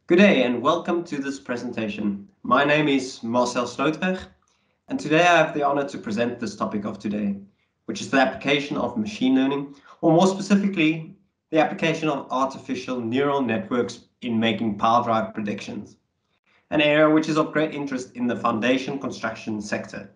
Good day and welcome to this presentation. My name is Marcel Slootweg, and today I have the honor to present this topic of today, which is the application of machine learning, or more specifically, the application of artificial neural networks in making power drive predictions, an area which is of great interest in the foundation construction sector.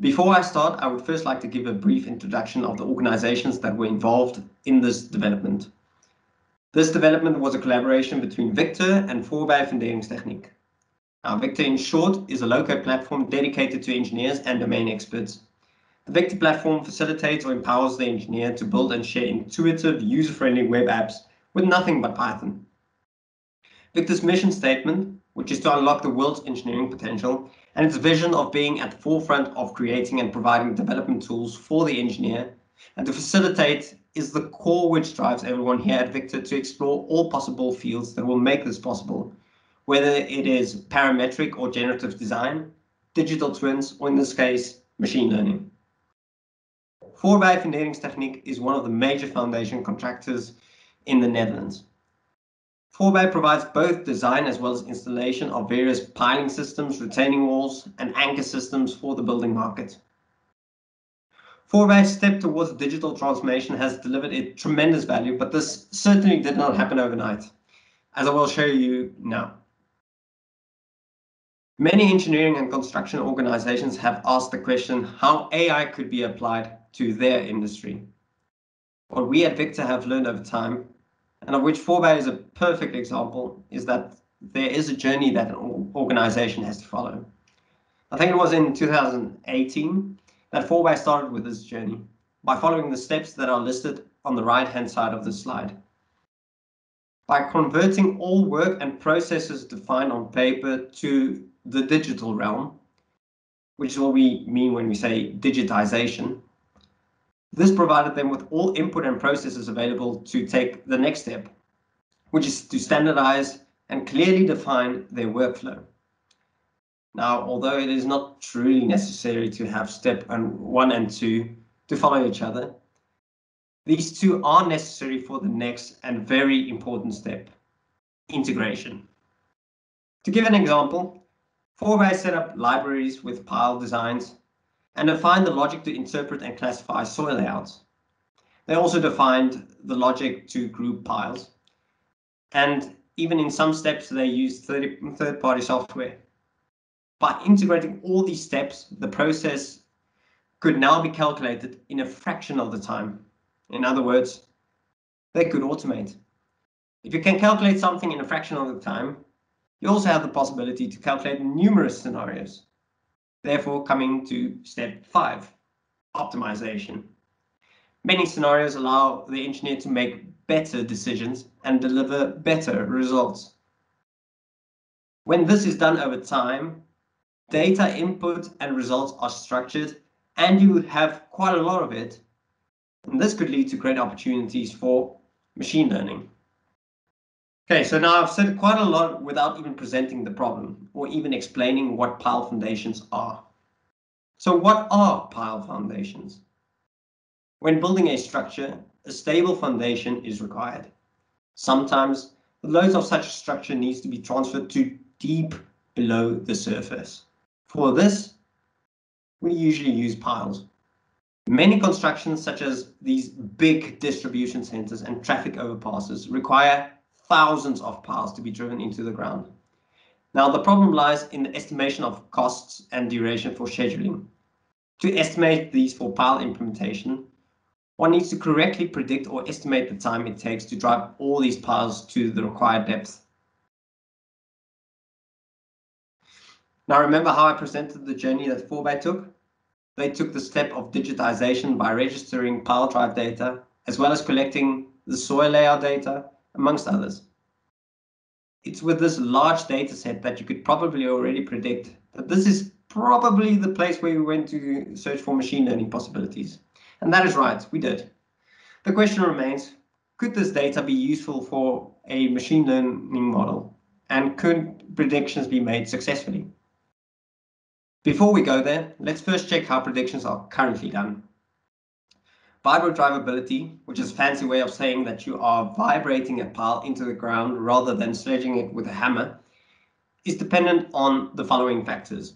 Before I start, I would first like to give a brief introduction of the organizations that were involved in this development. This development was a collaboration between VIKTOR and Voorbij Fundations. Now, VIKTOR in short is a low-code platform dedicated to engineers and domain experts. The VIKTOR platform facilitates or empowers the engineer to build and share intuitive, user-friendly web apps with nothing but Python. VIKTOR's mission statement, which is to unlock the world's engineering potential, and its vision of being at the forefront of creating and providing development tools for the engineer, and to facilitate is the core which drives everyone here at VIKTOR to explore all possible fields that will make this possible, whether it is parametric or generative design, digital twins, or in this case, machine learning. Voorbij Fundations is one of the major foundation contractors in the Netherlands. Voorbij provides both design as well as installation of various piling systems, retaining walls, and anchor systems for the building market. Voorbij's step towards digital transformation has delivered it tremendous value, but this certainly did not happen overnight, as I will show you now. Many engineering and construction organizations have asked the question how AI could be applied to their industry. What we at VIKTOR have learned over time, and of which Voorbij is a perfect example, is that there is a journey that an organization has to follow. I think it was in 2018 that Voorbij started with this journey by following the steps that are listed on the right-hand side of the slide. By converting all work and processes defined on paper to the digital realm, which is what we mean when we say digitization, this provided them with all input and processes available to take the next step, which is to standardize and clearly define their workflow. Now, although it is not truly necessary to have step 1 and 2 to follow each other, these two are necessary for the next and very important step, integration. To give an example, Voorbij set up libraries with pile designs and defined the logic to interpret and classify soil layouts. They also defined the logic to group piles, and even in some steps they used third-party software. By integrating all these steps, the process could now be calculated in a fraction of the time. In other words, they could automate. If you can calculate something in a fraction of the time, you also have the possibility to calculate numerous scenarios. Therefore, coming to step 5, optimization. Many scenarios allow the engineer to make better decisions and deliver better results. When this is done over time, data input and results are structured, and you would have quite a lot of it. And this could lead to great opportunities for machine learning. Okay, so now I've said quite a lot without even presenting the problem or even explaining what pile foundations are. So what are pile foundations? When building a structure, a stable foundation is required. Sometimes the loads of such a structure needs to be transferred to deep below the surface. For this, we usually use piles. Many constructions, such as these big distribution centers and traffic overpasses, require thousands of piles to be driven into the ground. Now, the problem lies in the estimation of costs and duration for scheduling. To estimate these for pile implementation, one needs to correctly predict or estimate the time it takes to drive all these piles to the required depth. Now, remember how I presented the journey that Voorbij took? They took the step of digitization by registering pile drive data, as well as collecting the soil layout data, amongst others. It's with this large data set that you could probably already predict that this is probably the place where we went to search for machine learning possibilities. And that is right, we did. The question remains, could this data be useful for a machine learning model? And could predictions be made successfully? Before we go there, let's first check how predictions are currently done. Vibrodrivability, which is a fancy way of saying that you are vibrating a pile into the ground rather than sledging it with a hammer, is dependent on the following factors.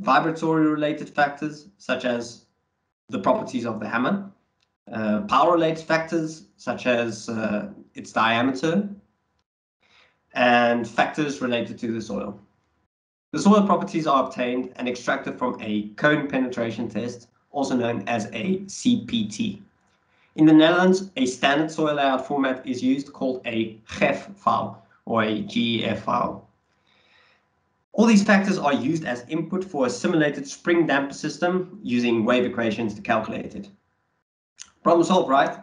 Vibratory-related factors, such as the properties of the hammer, power-related factors, such as its diameter, and factors related to the soil. The soil properties are obtained and extracted from a cone penetration test, also known as a CPT. In the Netherlands, a standard soil layout format is used called a GEF file or a GEF file. All these factors are used as input for a simulated spring damper system using wave equations to calculate it. Problem solved, right?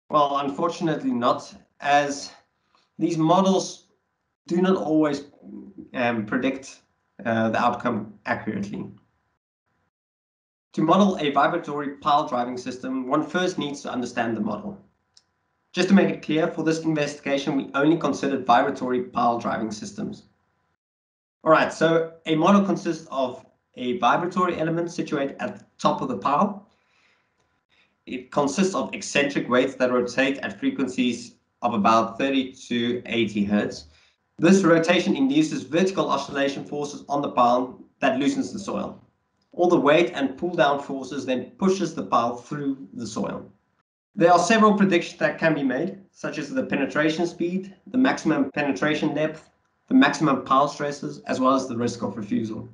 Well, unfortunately not, as these models do not always predict the outcome accurately. To model a vibratory pile driving system, one first needs to understand the model. Just to make it clear, for this investigation, we only considered vibratory pile driving systems. All right, so a model consists of a vibratory element situated at the top of the pile. It consists of eccentric weights that rotate at frequencies of about 30 to 80 Hertz. This rotation induces vertical oscillation forces on the pile that loosens the soil. All the weight and pull down forces then pushes the pile through the soil. There are several predictions that can be made, such as the penetration speed, the maximum penetration depth, the maximum pile stresses, as well as the risk of refusal.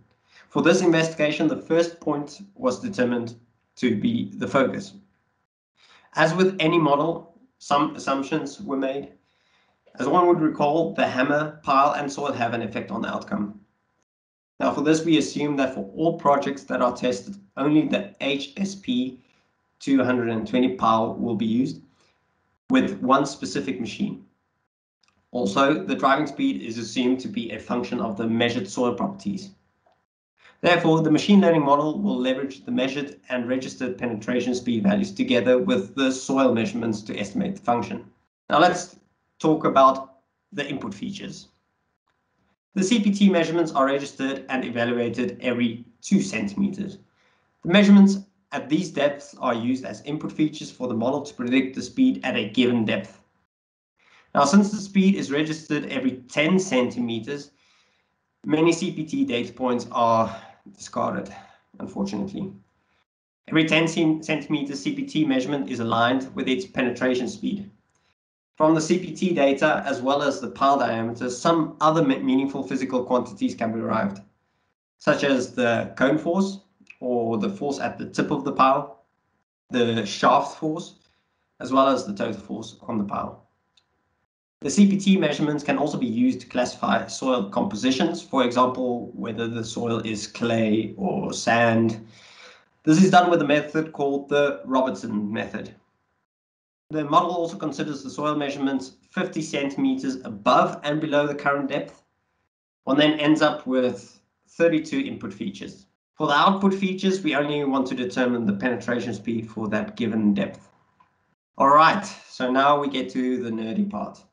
For this investigation, the first point was determined to be the focus. As with any model, some assumptions were made. As one would recall, the hammer, pile, and soil have an effect on the outcome. Now, for this, we assume that for all projects that are tested, only the HSP 220 pile will be used with one specific machine. Also, the driving speed is assumed to be a function of the measured soil properties. Therefore, the machine learning model will leverage the measured and registered penetration speed values together with the soil measurements to estimate the function. Now let's talk about the input features. The CPT measurements are registered and evaluated every 2 centimeters. The measurements at these depths are used as input features for the model to predict the speed at a given depth. Now, since the speed is registered every 10 centimeters, many CPT data points are discarded, unfortunately. Every 10 centimeters CPT measurement is aligned with its penetration speed. From the CPT data, as well as the pile diameter, some other meaningful physical quantities can be derived, such as the cone force, or the force at the tip of the pile, the shaft force, as well as the total force on the pile. The CPT measurements can also be used to classify soil compositions, for example, whether the soil is clay or sand. This is done with a method called the Robertson method. The model also considers the soil measurements 50 centimeters above and below the current depth. One then ends up with 32 input features. For the output features, we only want to determine the penetration speed for that given depth. All right, so now we get to the nerdy part.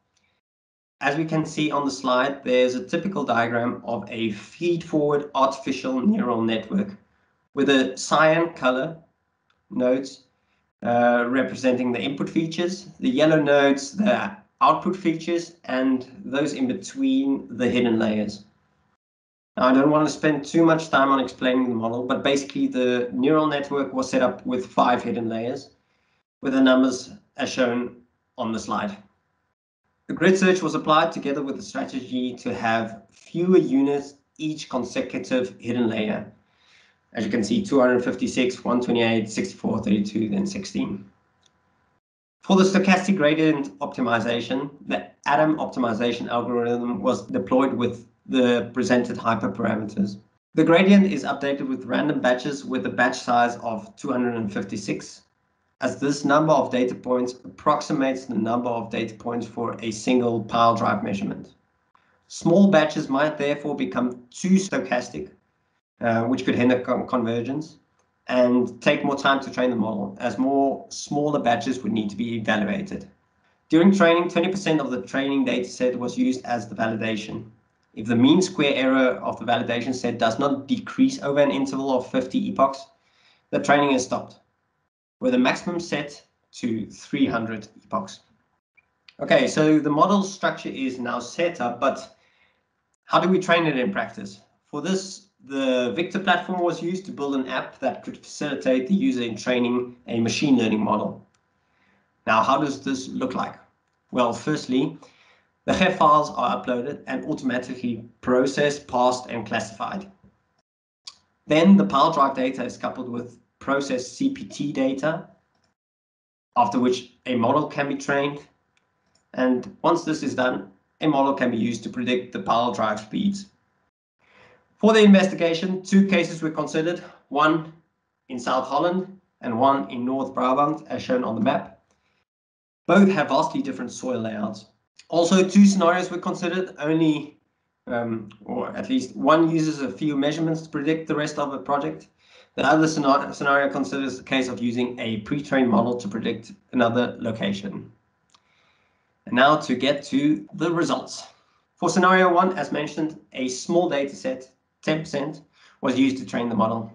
As we can see on the slide, there's a typical diagram of a feed-forward artificial neural network with a cyan color nodes representing the input features, the yellow nodes, the output features, and those in between, the hidden layers. Now, I don't want to spend too much time on explaining the model, but basically the neural network was set up with 5 hidden layers, with the numbers as shown on the slide. The grid search was applied together with the strategy to have fewer units each consecutive hidden layer. As you can see, 256, 128, 64, 32, then 16. For the stochastic gradient optimization, the Adam optimization algorithm was deployed with the presented hyperparameters. The gradient is updated with random batches with a batch size of 256, as this number of data points approximates the number of data points for a single pile drive measurement. Small batches might therefore become too stochastic, which could hinder convergence and take more time to train the model, as more smaller batches would need to be evaluated. During training, 20% of the training data set was used as the validation. If the mean square error of the validation set does not decrease over an interval of 50 epochs, the training is stopped. with a maximum set to 300 epochs. Okay, so the model structure is now set up, but how do we train it in practice? For this, the VIKTOR platform was used to build an app that could facilitate the user in training a machine learning model. Now, how does this look like? Well, firstly, the GIF files are uploaded and automatically processed, parsed, and classified. Then the pile drive data is coupled with processed CPT data, after which a model can be trained. And once this is done, a model can be used to predict the pile drive speeds. For the investigation, 2 cases were considered, one in South Holland and one in North Brabant, as shown on the map. Both have vastly different soil layouts. Also, 2 scenarios were considered, only, or at least one uses a few measurements to predict the rest of a project. The other scenario considers the case of using a pre-trained model to predict another location. And now to get to the results. For scenario 1, as mentioned, a small data set, 10%, was used to train the model.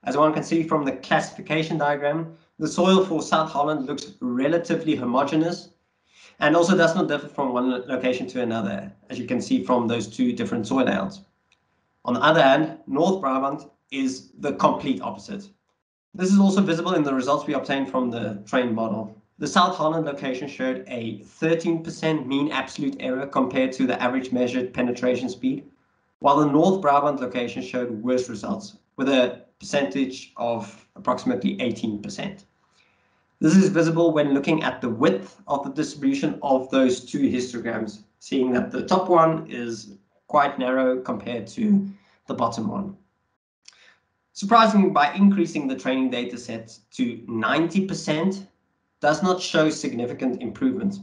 As one can see from the classification diagram, the soil for South Holland looks relatively homogeneous and also does not differ from one location to another, as you can see from those 2 different soil layouts. On the other hand, North Brabant is the complete opposite. This is also visible in the results we obtained from the trained model. The South Holland location showed a 13% mean absolute error compared to the average measured penetration speed, while the North Brabant location showed worse results, with a percentage of approximately 18%. This is visible when looking at the width of the distribution of those 2 histograms, seeing that the top one is quite narrow compared to the bottom one. Surprisingly, by increasing the training data set to 90%, does not show significant improvement.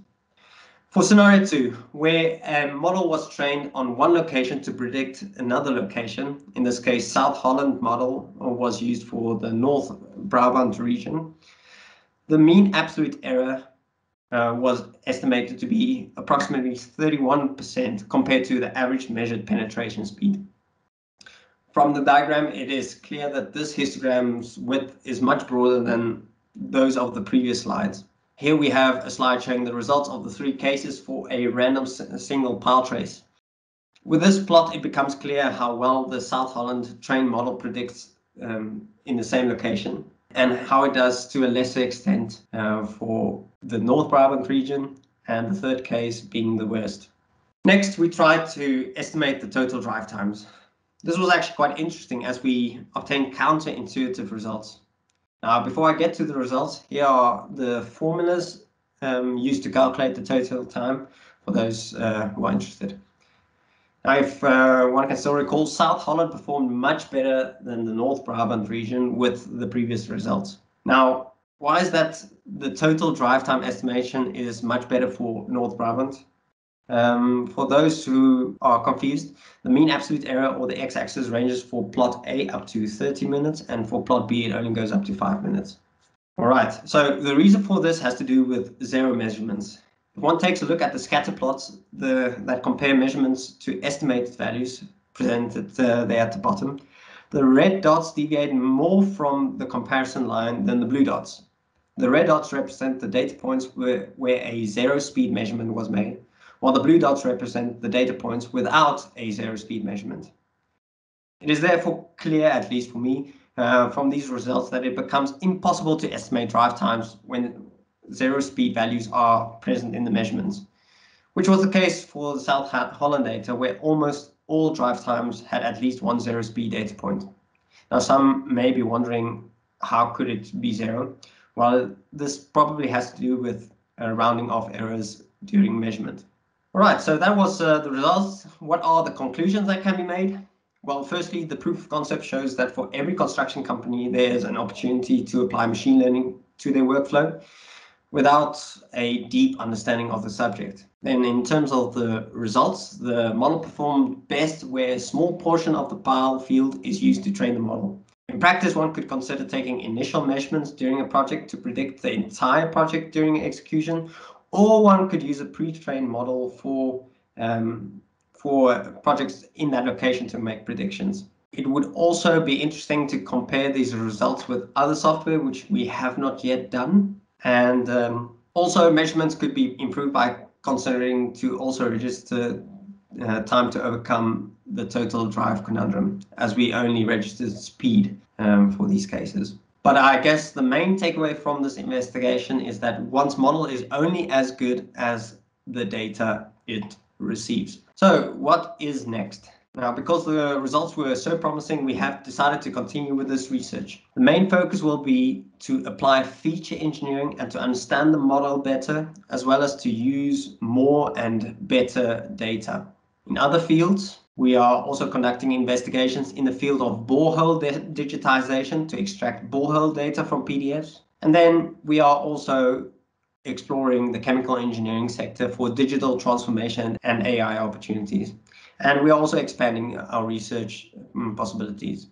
For scenario 2, where a model was trained on one location to predict another location, in this case South Holland model was used for the North Brabant region, the mean absolute error was estimated to be approximately 31% compared to the average measured penetration speed. From the diagram, it is clear that this histogram's width is much broader than those of the previous slides. Here we have a slide showing the results of the 3 cases for a random single pile trace. With this plot, it becomes clear how well the South Holland trained model predicts in the same location, and how it does to a lesser extent for the North Brabant region, and the 3rd case being the worst. Next, we tried to estimate the total drive times. This was actually quite interesting as we obtained counterintuitive results. Now, before I get to the results, here are the formulas used to calculate the total time for those who are interested. Now, if one can still recall, South Holland performed much better than the North Brabant region with the previous results. Now, why is that the total drive time estimation is much better for North Brabant? For those who are confused, the mean absolute error, or the x-axis, ranges for plot A up to 30 minutes, and for plot B it only goes up to 5 minutes. All right, so the reason for this has to do with 0 measurements. If one takes a look at the scatter plots that compare measurements to estimated values presented there at the bottom, the red dots deviate more from the comparison line than the blue dots. The red dots represent the data points where a 0 speed measurement was made, while the blue dots represent the data points without a 0 speed measurement. It is therefore clear, at least for me, from these results, that it becomes impossible to estimate drive times when 0 speed values are present in the measurements, which was the case for the South Holland data, where almost all drive times had at least one 0 speed data point. Now, some may be wondering, how could it be 0? Well, this probably has to do with rounding off errors during measurement. All right, so that was the results. What are the conclusions that can be made? Well, firstly, the proof of concept shows that for every construction company, there's an opportunity to apply machine learning to their workflow without a deep understanding of the subject. Then in terms of the results, the model performed best where a small portion of the pile field is used to train the model. In practice, one could consider taking initial measurements during a project to predict the entire project during execution, or one could use a pre-trained model for projects in that location to make predictions. It would also be interesting to compare these results with other software, which we have not yet done. And also measurements could be improved by considering to also register time to overcome the total drive conundrum, as we only registered speed for these cases. But I guess the main takeaway from this investigation is that one's model is only as good as the data it receives. So what is next? Now, because the results were so promising, we have decided to continue with this research. The main focus will be to apply feature engineering and to understand the model better, as well as to use more and better data. In other fields, we are also conducting investigations in the field of borehole digitization to extract borehole data from PDFs. And then we are also exploring the chemical engineering sector for digital transformation and AI opportunities. And we are also expanding our research possibilities.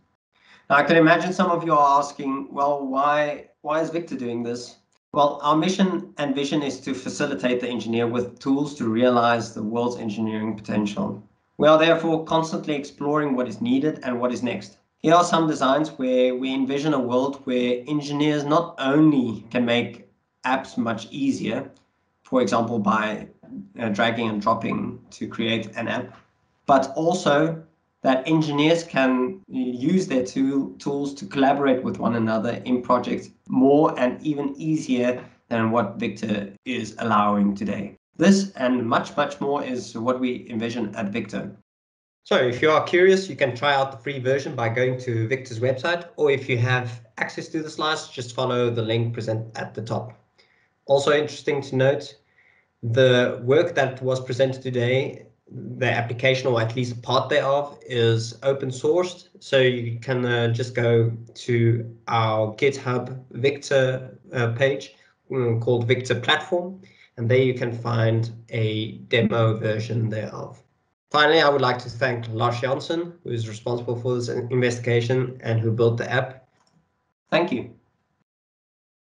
Now, I can imagine some of you are asking, well, why is VIKTOR doing this? Well, our mission and vision is to facilitate the engineer with tools to realize the world's engineering potential. We are therefore constantly exploring what is needed and what is next. Here are some designs where we envision a world where engineers not only can make apps much easier, for example, by dragging and dropping to create an app, but also that engineers can use their tools to collaborate with one another in projects more and even easier than what VIKTOR is allowing today. This and much, much more is what we envision at VIKTOR. So if you are curious, you can try out the free version by going to VIKTOR's website, or if you have access to the slides, just follow the link present at the top. Also interesting to note, the work that was presented today, the application, or at least part thereof, is open sourced. So you can just go to our GitHub VIKTOR page called VIKTOR Platform, and there you can find a demo version thereof. Finally, I would like to thank Lars Janssen, who is responsible for this investigation and who built the app. Thank you.